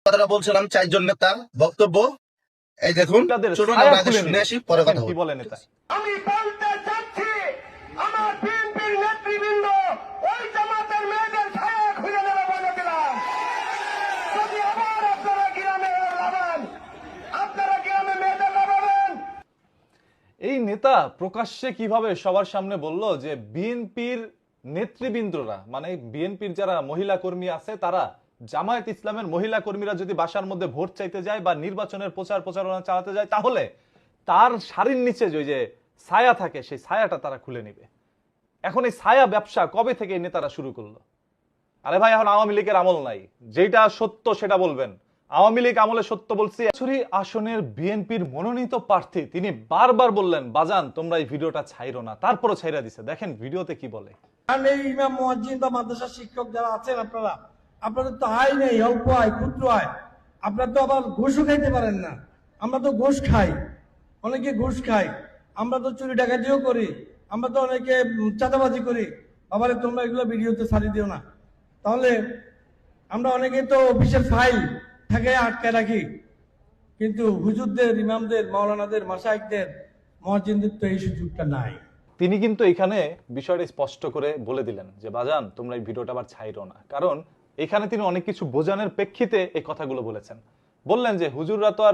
কথাটা বলছিলাম চারজন নেতার বক্তব্য, এই দেখুন, চলুন আমরা আগে শুনে আসি, পরে কথা কি বলবো। বলে নেতা? আমি বলতে চাচ্ছি আমার বিএনপির নেতৃবৃন্দ ওই জামাতের মেয়েদের ছায়া খুঁজে দেবে বলে দিলাম। যদি আবার আপনারা গ্রামে লাগান, আপনারা গ্রামে মেয়েদের লাগাবেন। এই নেতা প্রকাশ্যে কিভাবে সবার সামনে বলল যে বিএনপির নেতৃবৃন্দরা, মানে বিএনপির যারা মহিলা কর্মী আছে তারা, জামায়াত ইসলামের মহিলা কর্মীরা যদি বাসার মধ্যে ভোট চাইতে যায় বা নির্বাচনের প্রচারণা চালাতে যায়, তাহলে তার শাড়ির নিচে যে ছায়া থাকে সেই ছায়াটা তারা খুলে নিবে। এখন এই ছায়া ব্যবসা কবে থেকে এই নেতারা শুরু করলো? আরে ভাই, এখন আওয়ামী লীগের আমল নাই, যেটা সত্য সেটা বলবেন। আওয়ামী লীগ আমলে সত্য বলছি। ছড়ি আসনের বিএনপির মনোনীত প্রার্থী তিনি বারবার বললেন, বাজান তোমরা এই ভিডিওটা ছাইরো না, তারপরও ছাইরা দিছে। দেখেন ভিডিওতে কি বলে। আর এই ইমাম মুয়াজ্জিন বা মাদ্রাসা শিক্ষক যারা আছেন আপনারা, আপনাদের তো আয় নেই, অল্প আয়, ক্ষুদ্র আয়। আপনারা তো আবার ঘুষও খাইতে পারেন না। আমরা তো ঘুষ খাই, অনেকে ঘুষ খাই। আমরা তো চুরি ডাকাতিও করি, আমরা তো অনেকে চাঁদাবাজি করি। বাবারে তোমরা এগুলো ভিডিওতে ছাড়ি দিও না। তাহলে আমরা অনেকে তো অফিসের ফাইল থাকে আটকে রাখি, কিন্তু হুজুরদের, ইমামদের, মাওলানাদের, মাশায়েখদের, মুয়াজ্জিনদের তো এই সুযোগটা নাই। তিনি কিন্তু এখানে বিষয়টা স্পষ্ট করে বলে দিলেন যে বাজান তোমরা এই ভিডিওটা আবার ছাইরো না, কারণ এখানে তিনি অনেক কিছু বোঝানোর প্রেক্ষিতে এই কথাগুলো বলেছেন। বললেন যে হুজুররা তো আর